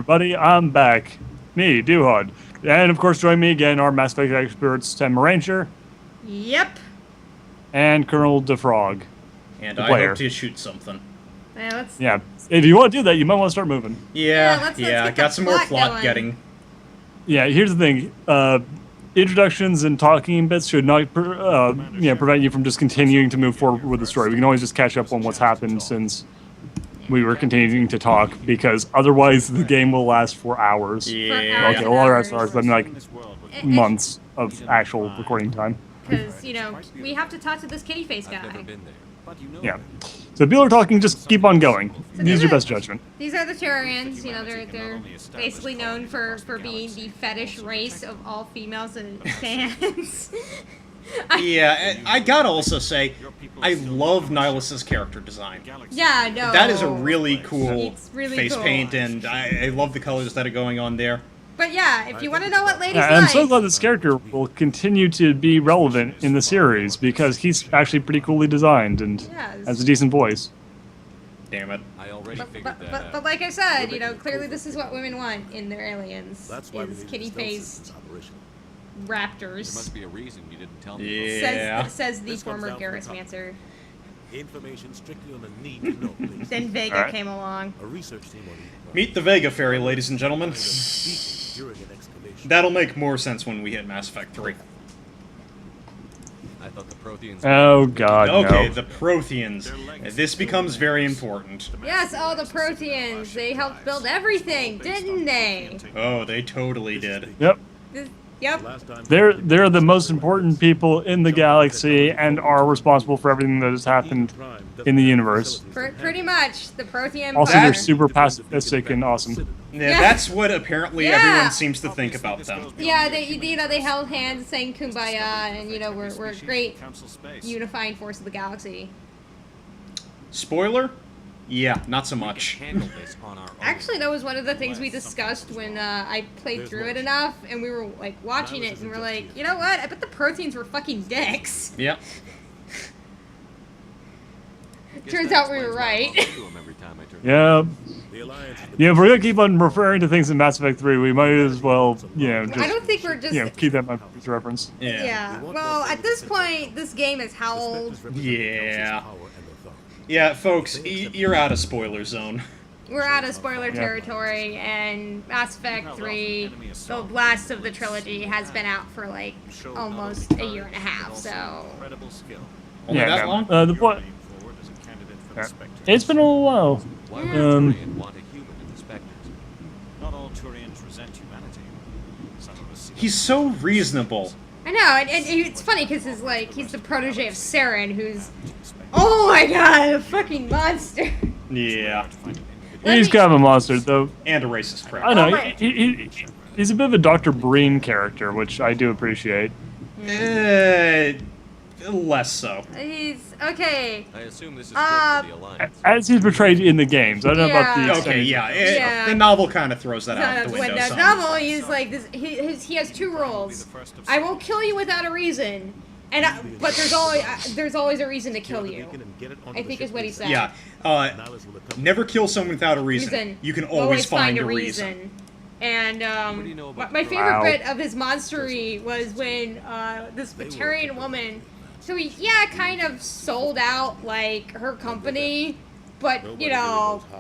everybody, I'm back. Me, Duhad. And of course, join me again, our Mass Effect experts, Tenma Ranger. Yep. And Colonel Fraug. And I hope to shoot something. Yeah, if you want to do that, you might want to start moving. Let's got some more plot getting. Yeah, here's the thing. Introductions and talking bits should not prevent you from just continuing to move forward with the story. We can always just catch up on what's happened since we were continuing to talk, because otherwise the game will last for hours. Yeah. Okay, well, the rest of ours, but like months of actual recording time. Because, we have to talk to this kitty face guy. Yeah. So people are talking, just keep on going. Use your best judgment. These are the Turians. They're basically known for being the fetish race of all females in stands. Yeah, I gotta also say, I love Nihilus's character design. Yeah, no. That is a really cool face cool. paint, and I love the colors that are going on there. But yeah, if you want to know what ladies like... I'm so glad this character will continue to be relevant in the series, because he's actually pretty coolly designed and has a decent voice. Damn it. I already figured that out. But like I said, clearly this is what women want in their aliens, is kitty-faced raptors. There must be a reason you didn't tell me. Yeah. Says the former Garrus Mancer. Information strictly on the need to know, please. Then Vega came along. A research team Meet the Vega Fairy, ladies and gentlemen. That'll make more sense when we hit Mass Effect 3. I thought the Protheans... Oh god, okay, no. the Protheans. This becomes very important. Yes, all the Protheans. They helped build everything, didn't they? Oh, they totally did. Yep. Yep. They're the most important people in the galaxy and are responsible for everything that has happened in the universe. Pretty much, the Prothean Also, they're super pacifistic and awesome. Yeah, that's what apparently everyone seems to think about them. Yeah, they held hands, sang "Kumbaya," and we're a great unifying force of the galaxy. Spoiler? Yeah, not so much. Actually, that was one of the things we discussed when I played through it enough, and we were like watching it, and we're like, you know what? I bet the Protheans were fucking dicks. Yep. Turns out we were right. Yeah. Yeah, if we're gonna keep on referring to things in Mass Effect 3, we might as well, just... I don't think we're just... keep that in mind for reference. Yeah. Well, at this point, this game is how old? Yeah. Yeah, folks, you're out of spoiler zone. We're out of spoiler territory, and Mass Effect 3, the last of the trilogy, has been out for like almost a year and a half, so... Only that long? The point... It's been a little while. He's so reasonable. I know, and it's funny because he's the protege of Saren, who's, oh my god, a fucking monster. Yeah. He's kind of a monster, though. And a racist crap. I know, he's a bit of a Dr. Breen character, which I do appreciate. Less so. He's okay. I assume this is good for the Alliance. As he's portrayed in the games. I don't know about the extended. The novel kind of throws that out the window. The novel, he's like this. He has two rules. I won't kill you without a reason, but there's always a reason to kill you. I think is what he said. Yeah. Never kill someone without a reason. You can always find a reason. And my favorite bit of his monstery was when this Batarian woman. So he, kind of sold out, like, her company, but,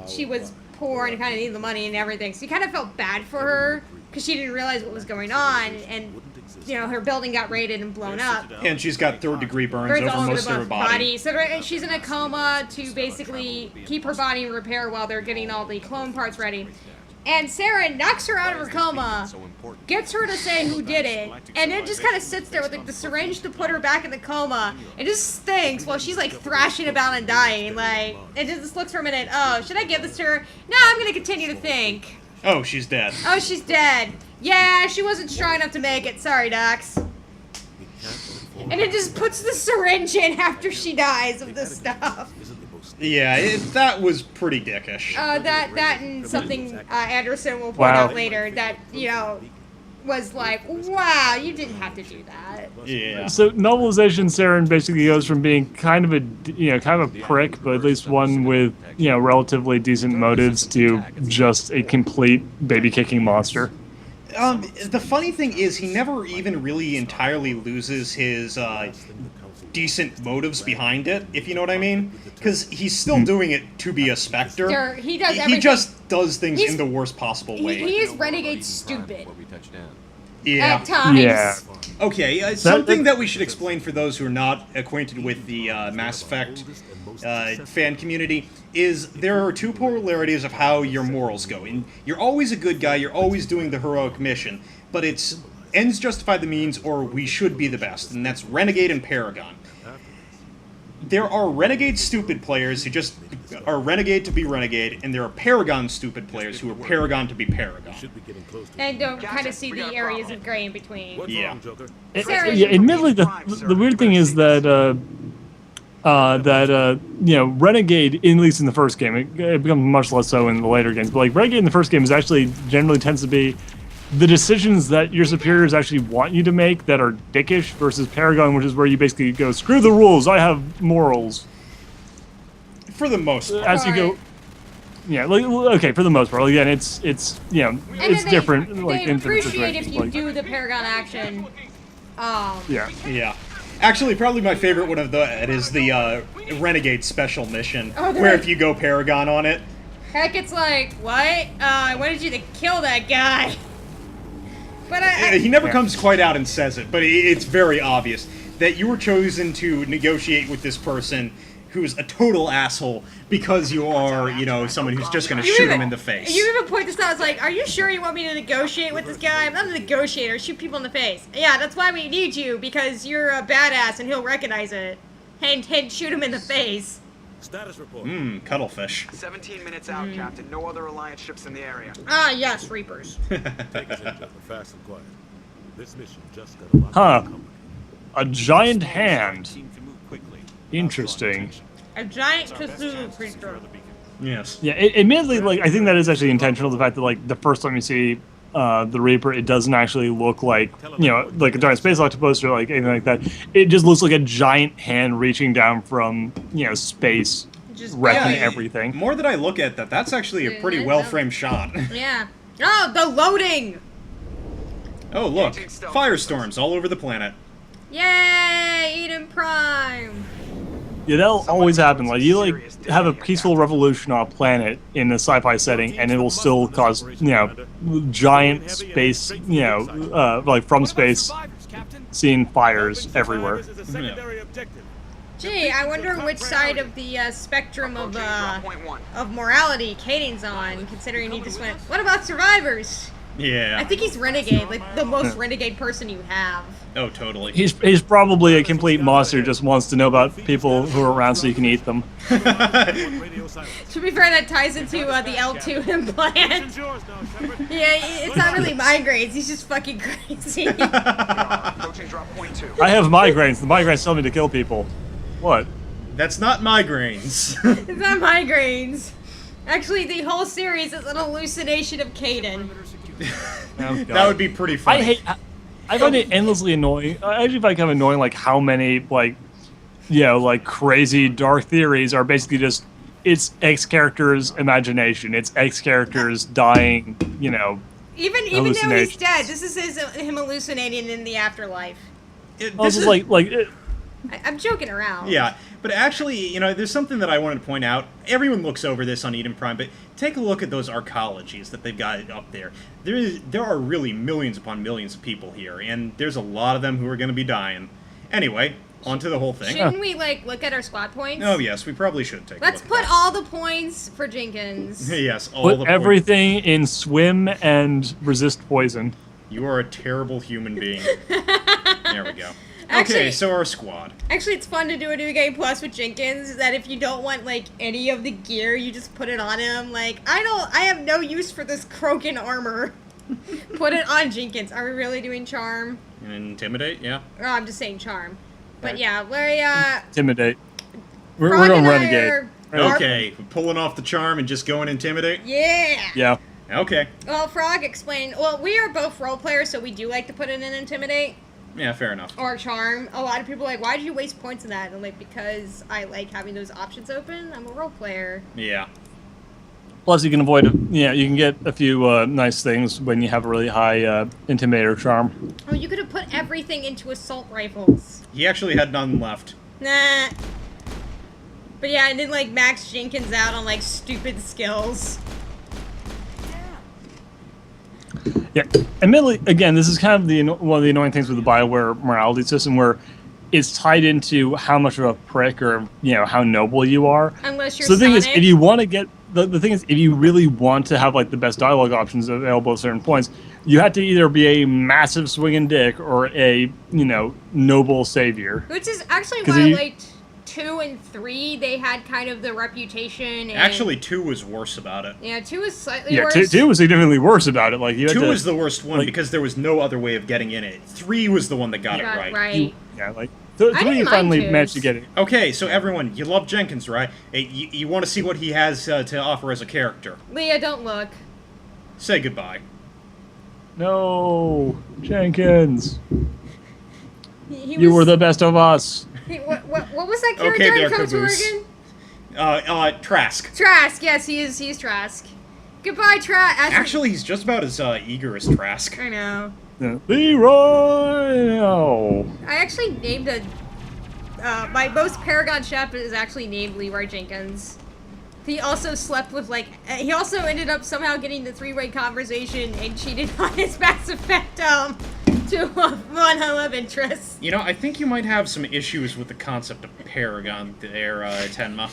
she was poor and kind of needed the money and everything. So he kind of felt bad for her, because she didn't realize what was going on, and, her building got raided and blown up. And she's got third-degree burns over most of her body. So she's in a coma to basically keep her body in repair while they're getting all the clone parts ready. And Saren knocks her out of her coma, gets her to say who did it, and then just kind of sits there with the syringe to put her back in the coma, and just thinks while she's like thrashing about and dying, like, and just looks for a minute, oh, should I give this to her? No, I'm gonna continue to think. Oh, she's dead. Oh, she's dead. Yeah, she wasn't strong enough to make it, sorry, Docs. And it just puts the syringe in after she dies of this stuff. Yeah, that was pretty dickish. That and something Anderson will point out later, that, was like, wow, you didn't have to do that. Yeah. So novelization, Saren basically goes from being kind of a kind of a prick, but at least one with relatively decent motives, to just a complete baby kicking monster. The funny thing is, he never even really entirely loses his decent motives behind it, if you know what I mean. Because he's still doing it to be a Spectre. Sure, he does He everything. just does things He's- in the worst possible way. He is renegade stupid Where we touch down. Yeah. at times. Yeah. Okay, something that we should explain for those who are not acquainted with the Mass Effect fan community is there are two polarities of how your morals go. And you're always a good guy, you're always doing the heroic mission, but it's ends justify the means, or we should be the best, and that's Renegade and Paragon. There are Renegade stupid players who just are Renegade to be Renegade, and there are Paragon stupid players who are Paragon to be Paragon. Should be getting close to And don't kind of see the areas of gray in between. What's Yeah. wrong, Joker? Yeah, admittedly, the weird thing is that Renegade, at least in the first game, it becomes much less so in the later games. But like Renegade in the first game is actually generally tends to be the decisions that your superiors actually want you to make that are dickish, versus Paragon, which is where you basically go, screw the rules, I have morals. For the most part. As you go, yeah, like, okay, for the most part. Again, it's And it's then different. Like They in appreciate situations, if you like, do the Paragon action. yeah. Yeah. Actually, probably my favorite one of that is the Renegade special mission, Oh, the where Ren- if you go Paragon on it, Heck, it's like, what? I wanted you to kill that guy. But he never comes quite out and says it, but it's very obvious that you were chosen to negotiate with this person who's a total asshole because you are, someone who's just going to shoot him in the face. You even point this out. It's like, are you sure you want me to negotiate with this guy? I'm not a negotiator. Shoot people in the face. Yeah, that's why we need you, because you're a badass and he'll recognize it. And shoot him in the face. Status report. Cuttlefish. 17 minutes out, Captain. No other Alliance ships in the area. Ah, yes, Reapers. Take us in, Joker. Fast and quiet. This mission just got a lot Huh. of company. A giant hand. Seem to move quickly. Interesting. A giant Cthulhu creature. Yes. Yeah, admittedly, like I think that is actually intentional. The fact that like the first time you see the Reaper, it doesn't actually look like like a giant space octopus or like anything like that. It just looks like a giant hand reaching down from space, Just wrecking Yeah, everything. More that I look at that, that's actually a pretty Yeah, well-framed shot. Yeah. Oh, the loading! Oh, look. Firestorms all over the planet. Yay, Eden Prime! Yeah, that'll always happen. Like you like have a peaceful revolution on a planet in a sci-fi setting, and it will still cause giant space like from space, seeing fires everywhere. This is a secondary objective. Gee, I wonder which side of the spectrum of morality Caden's on, considering he just went, what about survivors? Yeah. I think he's renegade, like the most renegade person you have. Oh, totally. He's probably a complete monster. Just wants to know about people who are around so you can eat them. Radio silence. To be fair, that ties into the L2 implant. It's yours now, Shepard. Yeah, it's not really migraines, he's just fucking crazy. Approaching drop point 2. I have migraines. The migraines tell me to kill people. What? That's not migraines. It's not migraines. Actually, the whole series is an hallucination of Caden. That would be pretty funny. I find it endlessly annoying. I actually find it kind of annoying, like how many like crazy dark theories are basically just it's X character's imagination. It's X character's dying. Even though he's hallucinations. dead, this is him hallucinating in the afterlife. Also, I'm joking around. Yeah, but actually, there's something that I wanted to point out. Everyone looks over this on Eden Prime, but take a look at those arcologies that they've got up there. There are really millions upon millions of people here, and there's a lot of them who are going to be dying. Anyway, on to the whole thing. Shouldn't we look at our squad points? Oh yes, we probably should take. Let's a look put at all the points for Jenkins. that. Yes, all put the everything in swim and resist poison. points. You are a terrible human being. There we go. Actually- Okay, so our squad. Actually, it's fun to do a New Game Plus with Jenkins, is that if you don't want, any of the gear, you just put it on him. I have no use for this Krogan armor. Put it on Jenkins. Are we really doing Charm? Intimidate, yeah. Oh, I'm just saying Charm. But yeah, we're, Intimidate. We're Fraug going and I renegade. are- Okay, pulling off the charm and just going intimidate. Yeah! Yeah. Okay. Well, Fraug explained. Well, we are both role players, so we do like to put in an intimidate Yeah, fair enough. or charm. A lot of people are like, why did you waste points in that? And I'm like, because I like having those options open. I'm a role player. Yeah. Plus, you can avoid. You can get a few nice things when you have a really high intimidator charm. Oh, you could have put everything into assault rifles. He actually had none left. Nah. But yeah, and then like max Jenkins out on like stupid skills. Yeah, admittedly, again, this is kind of one of the annoying things with the Bioware morality system, where it's tied into how much of a prick or how noble you are. Unless you're So the thing is, Sonic. if you want to get the thing is, if you really want to have like the best dialogue options available at certain points, you have to either be a massive swinging dick or a noble savior. Which is actually 'Cause why I you- liked 2 and 3. They had kind of the reputation. And, Actually, 2 was worse about it. yeah, 2 is slightly Yeah, worse. two was significantly worse about it. Like you had 2 to, was the worst one like- because there was no other way of getting in it. 3 was the one that got it Got right. right. yeah, like I three didn't you mind finally twos. managed to get it. Okay, so everyone, you love Jenkins, right? Hey, you want to see what he has to offer as a character. Leah, don't look. Say goodbye. No, Jenkins, He you was, were the best of us. What was that Okay, character there, in Code Caboose. Oregon? Trask. Trask, yes, he's Trask. Goodbye, Trask. Actually, he's just about as eager as Trask. I know. Leroy. No. I actually named my most Paragon chef is actually named Leroy Jenkins. He also slept with he also ended up somehow getting the 3-way conversation and cheated on his Mass Effect to one love interest. You know, I think you might have some issues with the concept of Paragon there, Tenma.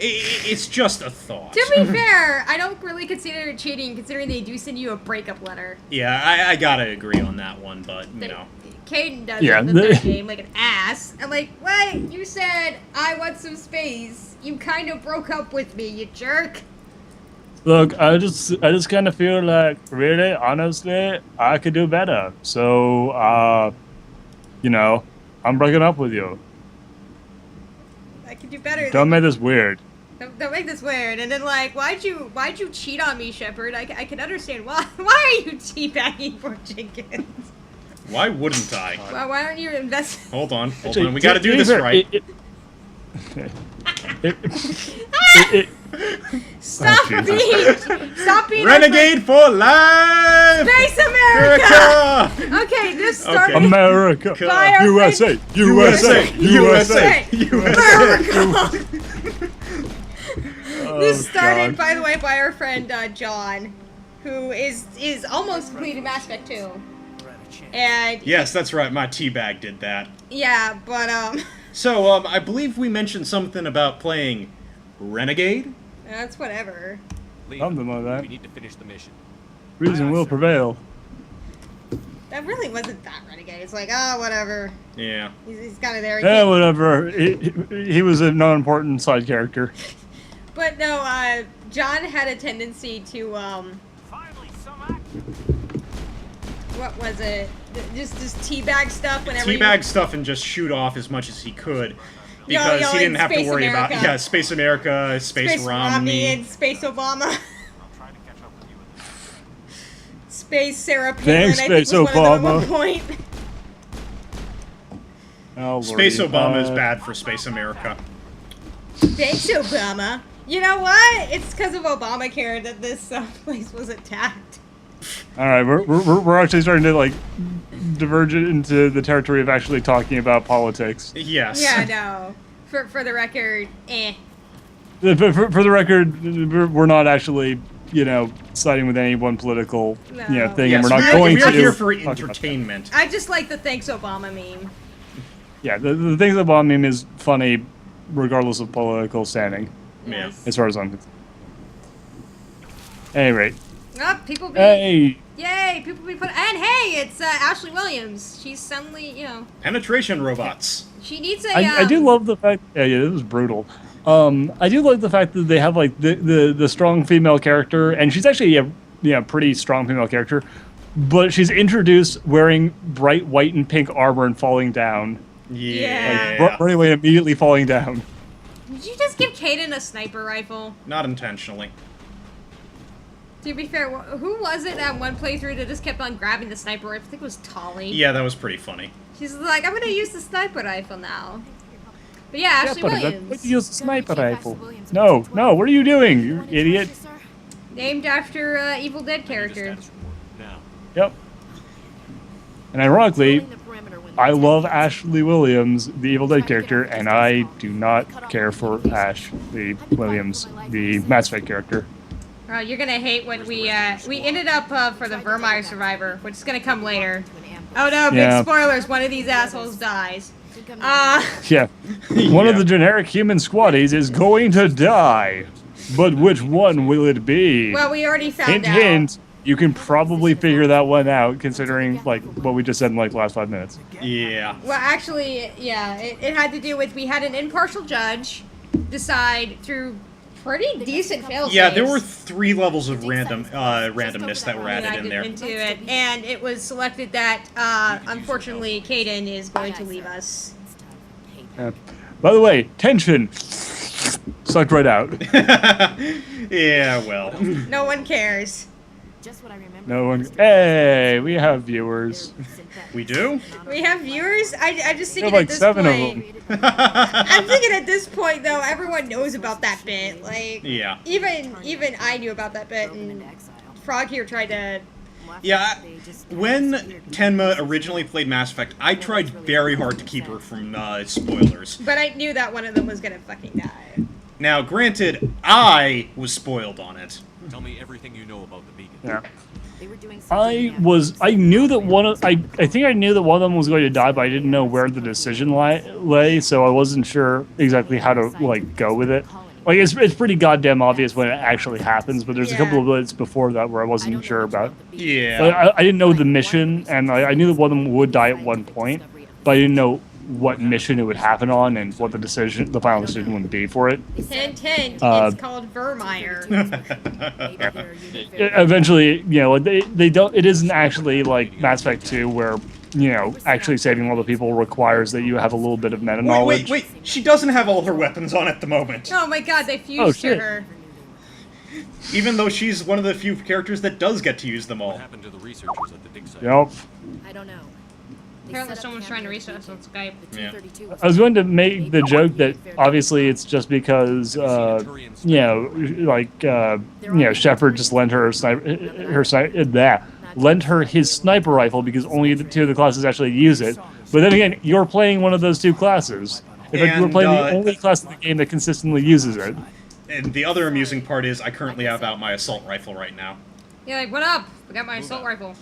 It's just a thought. To be fair, I don't really consider it cheating, considering they do send you a breakup letter. Yeah, I gotta agree on that one, but, you know. Caden does Yeah, it in the third game like an ass. I'm like, wait, you said I want some space. You kind of broke up with me, you jerk. Look, I just kind of feel like, really, honestly, I could do better. So, I'm breaking up with you. I could do better. Don't make this weird. Don't make this weird. And then why'd you cheat on me, Shepard? I can understand why. Why are you teabagging for Jenkins? Why wouldn't I? Why aren't you investing? Hold on. Actually, We gotta to do be this fair, right. Stop being Renegade for life! Space America. America! Okay, this started. America, By our USA, friend- USA, USA. America. This started, God. by the way, by our friend John, who is almost completed Mass Effect 2. And Yes, that's right. My teabag did that. yeah, but So, I believe we mentioned something about playing Renegade? that's whatever. Leave. Something like that. We need to finish the mission. Reason will prevail. That really wasn't that renegade. It's like, oh, whatever. Yeah. He's kind of there. He Yeah, can't- whatever. He was a non-important side character. But no, John had a tendency to what was it? Just teabag stuff whenever. Teabag stuff and just shoot off as much as he could. Yo, Because yo, he didn't in have to Space worry America. about Space America, Space Romney. and Space Obama. Space Sarah Palin, Thanks, I think Space was one of them at one Obama. point. Oh, Space Lordy. Obama is bad for Space America. Thanks, Obama. You know what? It's because of Obamacare that this place was attacked. All right, we're actually starting to diverge it into the territory of actually talking about politics. Yes. Yeah, no. For the record, eh. For the record, we're not actually, siding with any one political, No. thing, Yes, and we're not we're going here, to. here for talk about that. entertainment. I just like the Thanks Obama meme. Yeah, the things about meme is funny, regardless of political standing, Yeah. as far as I'm concerned. At any rate, Oh, people be hey, yay! People be put and hey, it's Ashley Williams. She's suddenly, Penetration robots. she needs a. I do love the fact. Yeah, it was brutal. I do like the fact that they have the strong female character, and she's actually a pretty strong female character, but she's introduced wearing bright white and pink armor and falling down, Yeah. running away immediately falling down. Did you just give Kaden a sniper rifle? Not intentionally. To be fair, who was it at one playthrough that just kept on grabbing the sniper rifle? I think it was Tolly. Yeah, that was pretty funny. She's like, I'm gonna use the sniper rifle now. But yeah, Ashley Williams. Use the sniper rifle. No, what are you doing, you idiot? Named after Evil Dead character. Now. Yep. And ironically, I love Ashley Williams, the Evil Dead character, and I do not care for Ash, the Williams, the Mass Effect character. You're gonna hate when we ended up for the Vermeer Survivor, which is gonna come later. Oh no, big spoilers! One of these assholes dies. Yeah. One of the generic human squaddies is going to die, but which one will it be? Well, we already found hint, out. Hint. You can probably figure that one out, considering like what we just said in like the last 5 minutes. Yeah. Well, actually, yeah, it had to do with we had an impartial judge decide through pretty decent fail-safes. Yeah, there were 3 levels of randomness that were added in there. Into it, and it was selected that unfortunately Caden is going to leave us. By the way, tension sucked right out. Yeah, well. No one cares. Just what I remember. No one. Hey, we have viewers. We do? We have viewers. I just We thinking have like at this 7 point. of them. I'm thinking at this point though, everyone knows about that bit. Like, Yeah. even I knew about that bit, and Fraug here tried to. Yeah, when Tenma originally played Mass Effect, I tried very hard to keep her from spoilers. But I knew that one of them was gonna fucking die. Now, granted, I was spoiled on it. Tell me everything you know about the beacon. Yeah. They were doing I knew that one of, I think I knew that one of them was going to die, but I didn't know where the decision lay, so I wasn't sure exactly how to, like, go with it. Like, it's pretty goddamn obvious when it actually happens, but there's a couple of bits before that where I wasn't sure about. Yeah. Like, I didn't know the mission, and I knew that one of them would die at one point, but I didn't know what mission it would happen on and what the final decision would be for it. Hint, hint. It's called Vermeer. Eventually, you know, they don't. It isn't actually like Mass Effect 2, where you know actually saving all the people requires that you have a little bit of meta knowledge. Wait! She doesn't have all her weapons on at the moment. Oh my god, they fused to her. Even though she's one of the few characters that does get to use them all. What happened to the researchers at the dig site? Yep. I don't know. Apparently someone's trying to reach us on Skype. Yeah. I was going to make the joke that obviously it's just because you know, like you know, Shepard just lent her lent her his sniper rifle because only the 2 of the classes actually use it. But then again, you're playing one of those 2 classes. In fact, you were playing the only class in the game that consistently uses it. And the other amusing part is I currently have out my assault rifle right now. Yeah, like, what up? I got my assault rifle.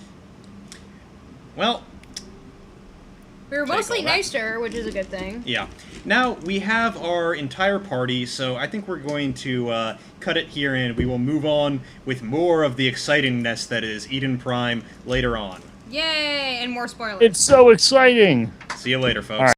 Well, We were mostly nice to her, which is a good thing. yeah. Now, we have our entire party, so I think we're going to cut it here, and we will move on with more of the excitingness that is Eden Prime later on. Yay! And more spoilers. It's so exciting. See you later, folks.